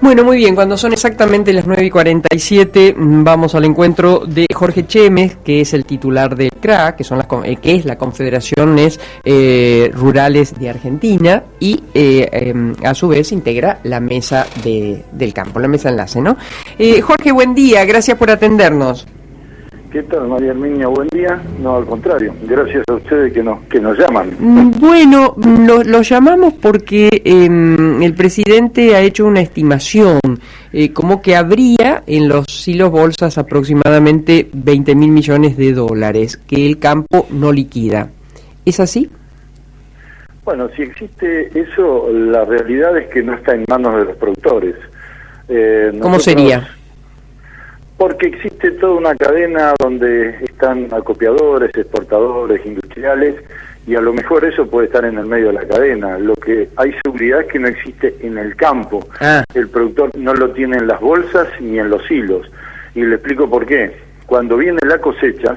Bueno, muy bien, cuando son exactamente las 9:47, vamos al encuentro de Jorge Chemes, que es el titular del CRA, que es la Confederaciones Rurales de Argentina, y a su vez integra la mesa del campo, la mesa enlace, ¿no? Jorge, buen día, gracias por atendernos. ¿Qué tal, María Herminia? Buen día. No, al contrario, gracias a ustedes que nos llaman. Bueno, lo llamamos porque el presidente ha hecho una estimación, como que habría en los silos bolsas aproximadamente 20.000 millones de dólares que el campo no liquida. ¿Es así? Bueno, si existe eso, la realidad es que no está en manos de los productores. ¿Cómo sería? Porque existe toda una cadena donde están acopiadores, exportadores, industriales, y a lo mejor eso puede estar en el medio de la cadena. Lo que hay seguridad es que no existe en el campo. El productor no lo tiene en las bolsas ni en los hilos. Y le explico por qué. Cuando viene la cosecha,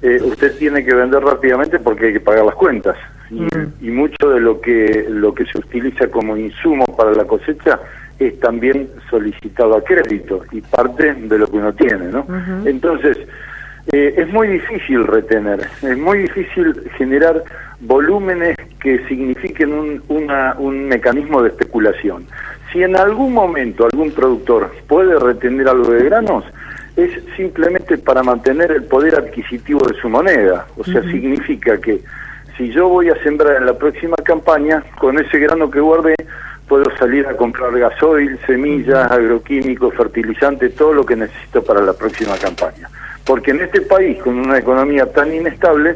usted tiene que vender rápidamente porque hay que pagar las cuentas. Y mucho de lo que se utiliza como insumo para la cosecha es también solicitado a crédito y parte de lo que uno tiene, ¿no? Entonces, es muy difícil retener, es muy difícil generar volúmenes que signifiquen un mecanismo de especulación. Si en algún momento algún productor puede retener algo de granos, es simplemente para mantener el poder adquisitivo de su moneda. O sea, significa que si yo voy a sembrar en la próxima campaña, con ese grano que guardé, puedo salir a comprar gasoil, semillas, agroquímicos, fertilizantes, todo lo que necesito para la próxima campaña. Porque en este país, con una economía tan inestable,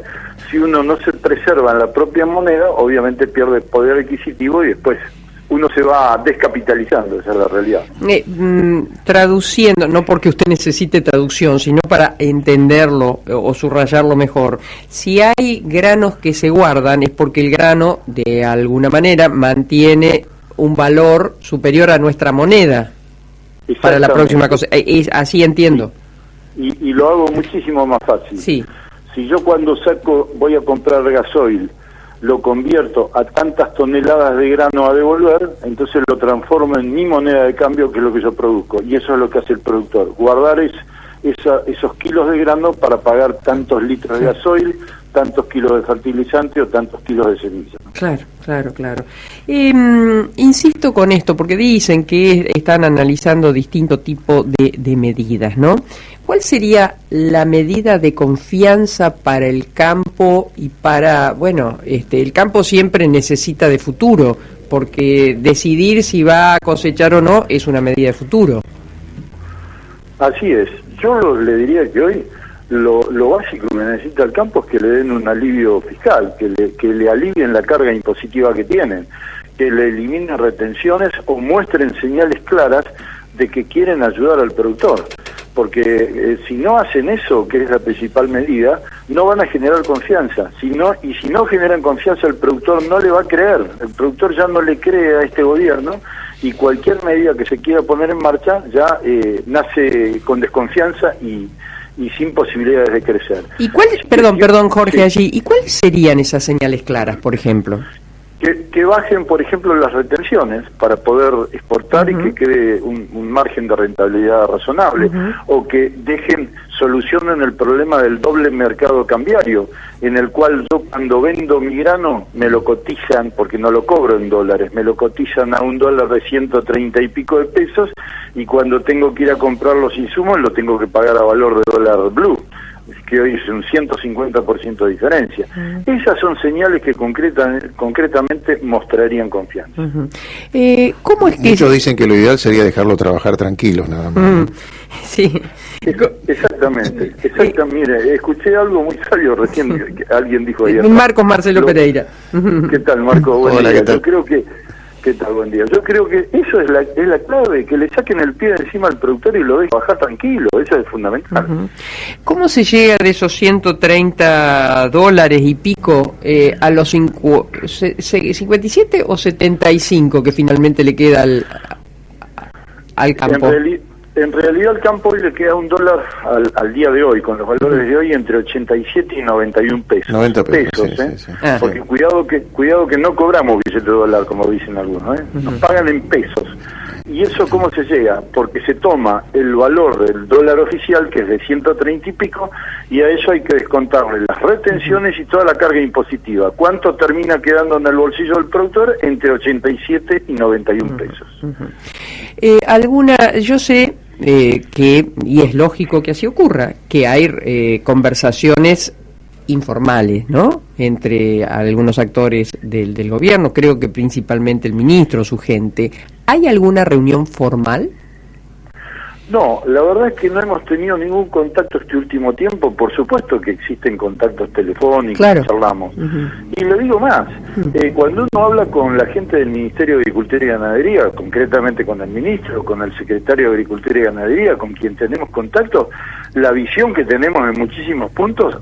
si uno no se preserva en la propia moneda, obviamente pierde poder adquisitivo y después uno se va descapitalizando, esa es la realidad. Traduciendo, no porque usted necesite traducción, sino para entenderlo o subrayarlo mejor, si hay granos que se guardan es porque el grano, de alguna manera, mantiene un valor superior a nuestra moneda para la próxima cosa. Así entiendo. Y lo hago muchísimo más fácil. Sí. Si yo cuando voy a comprar gasoil, lo convierto a tantas toneladas de grano a devolver, entonces lo transformo en mi moneda de cambio, que es lo que yo produzco. Y eso es lo que hace el productor, guardar esos kilos de grano para pagar tantos litros de gasoil, tantos kilos de fertilizante o tantos kilos de semilla. Claro. Insisto con esto, porque dicen que están analizando distintos tipos de medidas, ¿no? ¿Cuál sería la medida de confianza para el campo y para, el campo siempre necesita de futuro, porque decidir si va a cosechar o no es una medida de futuro? Así es. Yo le diría que hoy lo básico que necesita el campo es que le den un alivio fiscal, que le alivien la carga impositiva que tienen, que le eliminen retenciones o muestren señales claras de que quieren ayudar al productor. Porque si no hacen eso, que es la principal medida, no van a generar confianza. Si no generan confianza, el productor no le va a creer. El productor ya no le cree a este gobierno y cualquier medida que se quiera poner en marcha ya nace con desconfianza y sin posibilidades de crecer. ¿Y perdón Jorge, allí, ¿y cuáles serían esas señales claras, por ejemplo? Que bajen, por ejemplo, las retenciones para poder exportar y que quede un margen de rentabilidad razonable, o que solucionen el problema del doble mercado cambiario, en el cual yo cuando vendo mi grano me lo cotizan, porque no lo cobro en dólares, me lo cotizan a $1 de 130 y pico de pesos, y cuando tengo que ir a comprar los insumos lo tengo que pagar a valor de dólar blue, que hoy es un 150% de diferencia. Esas son señales que concretamente mostrarían confianza. ¿Cómo es que muchos dicen que lo ideal sería dejarlo trabajar tranquilos nada más? Sí. Exactamente. Mire, escuché algo muy sabio recién que alguien dijo ayer. Marcos Marcelo Pereira. ¿Qué tal, Marco? Buen Hola, día. ¿qué tal? Yo creo que ¿qué tal? Buen día. Yo creo que eso es la clave, que le saquen el pie de encima al productor y lo dejen bajar tranquilo. Eso es fundamental. ¿Cómo se llega de esos $130 y pico a los 57 o 75 que finalmente le queda al campo? En realidad al campo hoy le queda $1 al día de hoy, con los valores de hoy entre 87 y 91 pesos. 90 pesos, sí. Porque cuidado que no cobramos billete de dólar, como dicen algunos, Nos pagan en pesos. ¿Y eso cómo se llega? Porque se toma el valor del dólar oficial, que es de 130 y pico, y a eso hay que descontarle las retenciones y toda la carga impositiva. ¿Cuánto termina quedando en el bolsillo del productor? Entre 87 y 91 pesos. Yo sé que, y es lógico que así ocurra, que hay conversaciones informales, ¿no?, entre algunos actores del gobierno, creo que principalmente el ministro, su gente. ¿Hay alguna reunión formal? No, la verdad es que no hemos tenido ningún contacto este último tiempo. Por supuesto que existen contactos telefónicos, claro, charlamos. Y le digo más, cuando uno habla con la gente del Ministerio de Agricultura y Ganadería, concretamente con el ministro, con el secretario de Agricultura y Ganadería, con quien tenemos contacto, la visión que tenemos en muchísimos puntos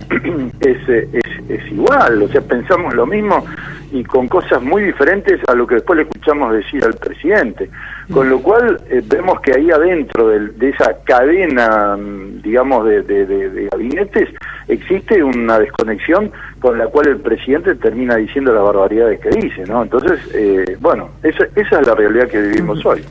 es igual, o sea, pensamos lo mismo y con cosas muy diferentes a lo que después le escuchamos decir al presidente. Con lo cual vemos que ahí adentro de esa cadena, digamos, de gabinetes, existe una desconexión con la cual el presidente termina diciendo las barbaridades que dice, ¿no? Entonces, bueno, esa es la realidad que vivimos hoy.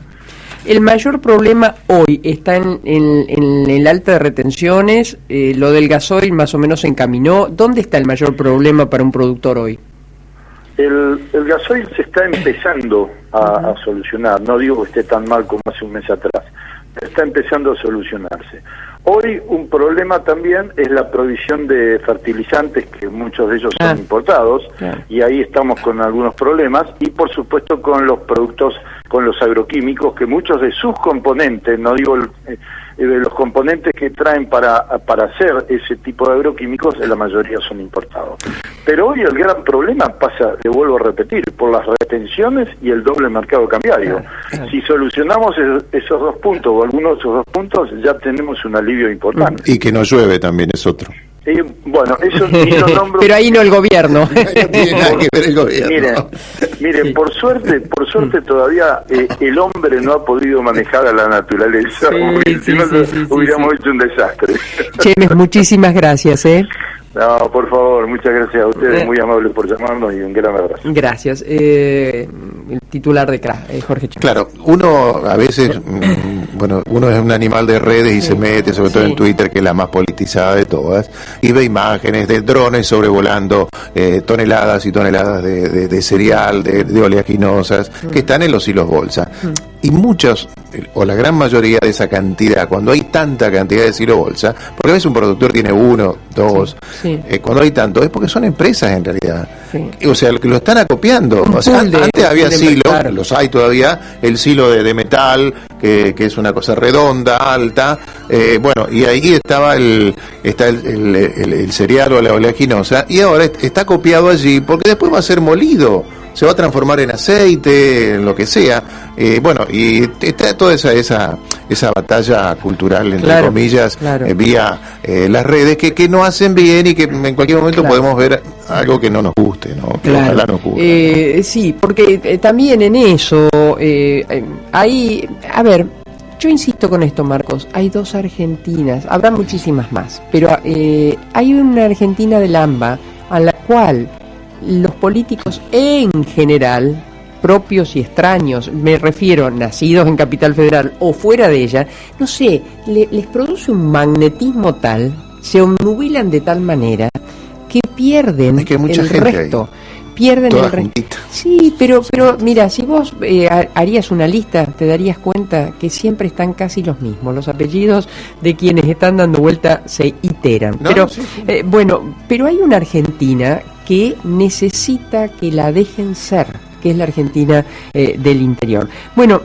El mayor problema hoy está en el alta de retenciones, lo del gasoil más o menos se encaminó. ¿Dónde está el mayor problema para un productor hoy? El gasoil se está empezando a solucionar, no digo que esté tan mal como hace un mes atrás, pero está empezando a solucionarse. Hoy un problema también es la provisión de fertilizantes, que muchos de ellos son importados, y ahí estamos con algunos problemas, y por supuesto con los productos, con los agroquímicos, que muchos de sus componentes, no digo de los componentes que traen para hacer ese tipo de agroquímicos, la mayoría son importados. Pero hoy el gran problema pasa, le vuelvo a repetir, por las retenciones y el doble mercado cambiario. Si solucionamos esos dos puntos, o algunos de esos dos puntos, ya tenemos un alivio importante. Y que no llueve también es otro. Bueno, eso ni lo nombro. Pero ahí no el gobierno. No tiene nada que ver el gobierno. Miren, por suerte todavía el hombre no ha podido manejar a la naturaleza. Si no, hubiéramos hecho un desastre. Chemes, muchísimas gracias, No, por favor, muchas gracias a ustedes, muy amables por llamarnos y un gran abrazo. Gracias. El titular de CRA, Jorge Chemes. Claro, uno a veces, bueno, uno es un animal de redes y se mete, sobre todo en Twitter, que es la más politizada de todas, y ve imágenes de drones sobrevolando toneladas y toneladas de cereal, de oleaginosas, que están en los hilos bolsa. Y muchos, o la gran mayoría de esa cantidad, cuando hay tanta cantidad de silo bolsa, porque a veces un productor tiene uno, dos, cuando hay tanto, es porque son empresas en realidad. O sea, que lo están acopiando. O sea, antes había silo, los hay todavía, el silo de metal, que es una cosa redonda, alta, bueno, y ahí está el cereal o la oleaginosa, y ahora está copiado allí, porque después va a ser molido, se va a transformar en aceite, en lo que sea. Bueno, y está toda esa batalla cultural, entre comillas, vía las redes, que no hacen bien y que en cualquier momento podemos ver algo que no nos guste, ¿no? Que ojalá nos guste. Sí, porque también en eso hay, a ver, yo insisto con esto, Marcos, hay dos Argentinas, habrá muchísimas más, pero hay una Argentina del AMBA a la cual los políticos en general, propios y extraños, me refiero, nacidos en Capital Federal o fuera de ella, no sé, les produce un magnetismo tal, se obnubilan de tal manera que pierden el resto. Pierden el resto. Sí, pero mira, si vos harías una lista, te darías cuenta que siempre están casi los mismos. Los apellidos de quienes están dando vuelta se iteran. Pero bueno, pero hay una Argentina que necesita que la dejen ser, que es la Argentina del interior. Bueno,